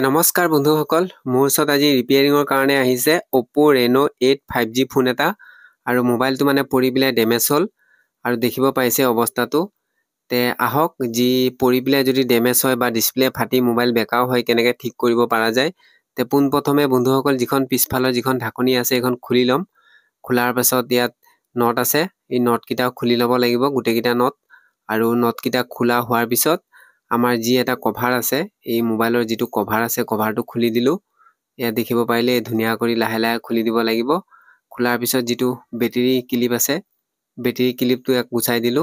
নমস্কাৰ বন্ধুসকল, মোৰ ওচৰত আজি ৰিপেয়াৰিঙৰ কাৰণে আহিছে Oppo Reno 8 5G ফোন এটা আৰু মোবাইলটো মানে পৰি পেলাই ডেমেজ হ'ল আৰু দেখিব পাইছে অৱস্থাটো। তে আহক যি পৰি পেলাই যদি ডেমেজ হয় বা ডিসপ্লে ফাটি মোবাইল বেকাও হয় কেনেকৈ ঠিক কৰিব পৰা যায়। তে পোনপ্ৰথমে বন্ধুসকল যিখন পিছফালৰ যিখন ঢাকনি আছে এখন খুলি ল'ম। খোলাৰ পাছত ইয়াত নট আছে, এই নটকেইটা খুলি ল'ব লাগিব গোটেইকেইটা নট। আৰু নটকেইটা খোলা হোৱাৰ পিছত আমাৰ যি এটা কভাৰ আছে, এই মোবাইলৰ যিটো কভাৰ আছে কভাৰটো খুলি দিলো। ইয়াত দেখিব পাৰিলে ধুনীয়া কৰি লাহে লাহে খুলি দিব লাগিব। খোলাৰ পিছত যিটো বেটাৰী ক্লিপ আছে, বেটাৰী ক্লিপটো এক গুচাই দিলো।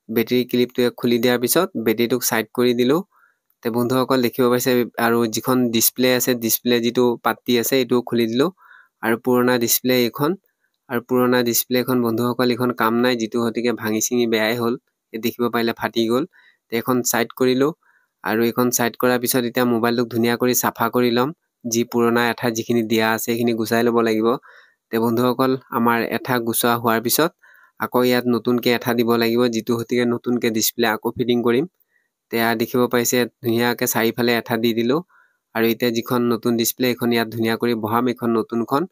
বেটাৰী ক্লিপটো খুলি দিয়াৰ পিছত বেটাৰীটোক সাইড কৰি দিলো। তে বন্ধুসকল দেখিব পাইছে আৰু যিখন ডিসপ্লে আছে, ডিসপ্লে যিটো পাত্তি আছে এইটো খুলি দিলো। আৰু পুৰণা ডিসপ্লে এইখন, আৰু পুৰণা ডিসপ্লেখন বন্ধুসকল এইখন কাম নাই, যিটো হতিকে ভাঙি চিঙি বেয়াই হ'ল। দেখিব পাৰিলে ফাটি গ'ল। এখন সাইড কৰিলো আৰু এখন সাইড কৰাৰ পিছত এতিয়া মোবাইলটোক ধুনীয়া কৰি সাফা কৰি ল'ম। যি পুৰণা এঠা যিখিনি দিয়া আছে সেইখিনি গুচাই ল'ব লাগিব। তে বন্ধুসকল আমাৰ এঠা গুচোৱা হোৱাৰ পিছত আকৌ ইয়াত নতুনকে এঠা দিব লাগিব, যিটো হতিকে নতুনকে ডিসপ্লে আকৌ ফিটিং কৰিম। তেয়া দেখিব পাইছে ধুনীয়াকে চাৰিফালে এঠা দি দিলো। আৰু এতিয়া যিখন নতুন ডিসপ্লে এখন ইয়াত ধুনীয়া কৰি বহাম, এখন নতুনখন।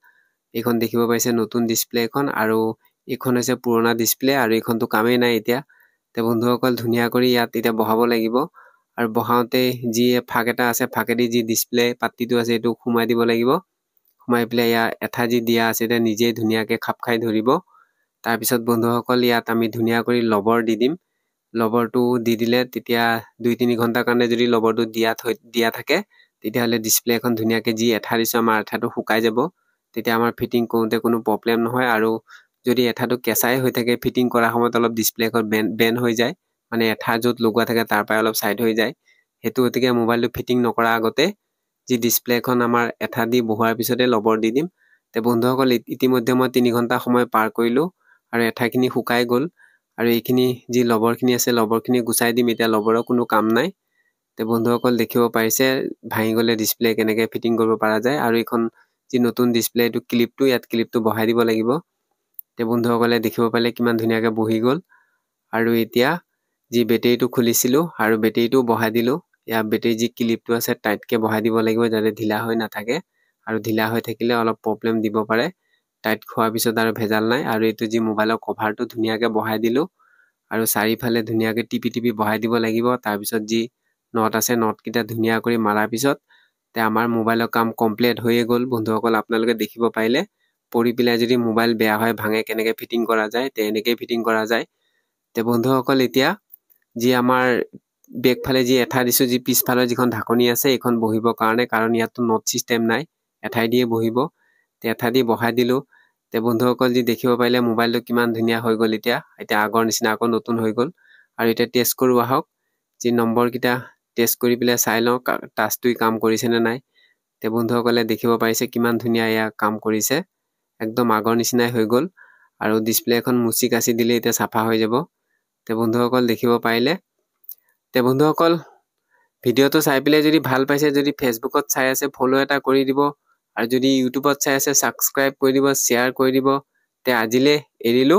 এইখন দেখিব পাইছে নতুন ডিসপ্লে এখন, আৰু এইখন হৈছে পুৰণা ডিসপ্লে আৰু এইখনতো কামেই নাই এতিয়া। তে বন্ধুসকল ধুনীয়া কৰি ইয়াত এতিয়া বহাব লাগিব। আৰু বহাওতে যি ফাক এটা আছে, ফাকেদি যি ডিসপ্লে পাত্তিটো আছে এইটো সোমাই দিব লাগিব। সোমাই পেলাই ইয়াৰ এঠা যি দিয়া আছে এটা নিজে ধুনীয়াকে খাপ খাই ধৰিব। তাৰ পিছত বন্ধুসকল ইয়াত আমি ধুনীয়া কৰি লবৰ দি দিম। লবৰটো দি দিলে তেতিয়া 2-3 ঘণ্টাৰ কাৰণে যদি লবৰটো দিয়া থাকে তেতিয়াহলে ডিসপ্লে এখন ধুনীয়াকে যি এঠা দিছো আমাৰ এঠাটো শুকাই যাব। তেতিয়া আমাৰ ফিটিং কৰোতে কোনো প্ৰবলেম নহয়। আৰু যদি এঠাটো কেঁচাই হৈ থাকে ফিটিং কৰাৰ সময়ত অলপ ডিসপ্লে এখন বেন হৈ যায়, মানে এঠা য'ত লগোৱা থাকে তাৰ পৰা অলপ সাইড হৈ যায়। হেতু হতিকে মোবাইলটো ফিটিং নকৰা আগতে যি ডিসপ্লেখন আমাৰ এঠা দি বহোৱাৰ পিছতে লবৰ দি দিম। তে বন্ধুসকল ইতিমধ্যে মই 3 ঘণ্টা সময় পাৰ কৰিলো আৰু এঠাখিনি শুকাই গ'ল। আৰু এইখিনি যি লবৰখিনি আছে লবৰখিনি গুচাই দিম, এতিয়া লবৰৰ কোনো কাম নাই। তে বন্ধুসকল দেখিব পাইছে ভাঙি গ'লে ডিসপ্লে কেনেকৈ ফিটিং কৰিব পৰা যায়। আৰু এইখন যি নতুন ডিসপ্লে এইটো ক্লিপটো, ইয়াত ক্লিপটো বহাই দিব লাগিব। তে বন্ধুসকলে দেখিব পালে কিমান ধুনীয়াকে বহি গ'ল। আৰু এতিয়া যি বেটাৰীটো খুলিছিলো আৰু বেটাৰীটো বহাই দিলো। ইয়াৰ বেটাৰী যি ক্লিপটো আছে টাইটকে বহাই দিব লাগিব যাতে ঢিলা হৈ নাথাকে, আৰু ঢিলা হৈ থাকিলে অলপ প্ৰবলেম দিব পাৰে। টাইট খোৱাৰ পিছত আৰু ভেজাল নাই। আৰু এইটো যি মোবাইলৰ কভাৰটো ধুনীয়াকে বহাই দিলো আৰু চাৰিফালে ধুনীয়াকে টিপি টিপি বহাই দিব লাগিব। তাৰ পিছত যি নট আছে নটকেইটা ধুনীয়া কৰি মাৰাৰ পিছত তে আমাৰ মোবাইলৰ কাম কমপ্লিট হৈয়ে গ'ল। বন্ধুসকল আপোনালোকে দেখিব পাৰিলে পৰি পেলাই যদি মোবাইল বেয়া হয় ভাঙে কেনেকৈ ফিটিং কৰা যায়, তে এনেকৈ ফিটিং কৰা যায়। তে বন্ধুসকল এতিয়া যি আমাৰ বেকফালে যি এঠা দিছো, যি পিছফালৰ যিখন ঢাকনি আছে এইখন বহিবৰ কাৰণে, কাৰণ ইয়াততো নট চিষ্টেম নাই, এঠাই দিয়ে বহিব। তে এঠা দি বহাই দিলো। তে বন্ধুসকল যি দেখিব পাৰিলে মোবাইলটো কিমান ধুনীয়া হৈ গ'ল। এতিয়া আগৰ নিচিনা আকৌ নতুন হৈ গ'ল। আৰু এতিয়া টেষ্ট কৰো আহক। যি নম্বৰকেইটা টেষ্ট কৰি পেলাই চাই লওঁ টাচটোই কাম কৰিছে নে নাই। তে বন্ধুসকলে দেখিব পাৰিছে কিমান ধুনীয়া এয়া কাম কৰিছে, একদম আগৰ নিচিনাই হৈ গ'ল। আৰু ডিসপ্লে এখন মুচি কাচি দিলে এতিয়া চাফা হৈ যাব। তে বন্ধুসকল দেখিব পাৰিলে। তে বন্ধুসকল ভিডিঅ'টো চাই পেলাই যদি ভাল পাইছে, যদি ফেচবুকত চাই আছে ফলো এটা কৰি দিব, আৰু যদি ইউটিউবত চাই আছে ছাবস্ক্ৰাইব কৰি দিব, শ্বেয়াৰ কৰি দিব। তে আজিলে এৰিলো।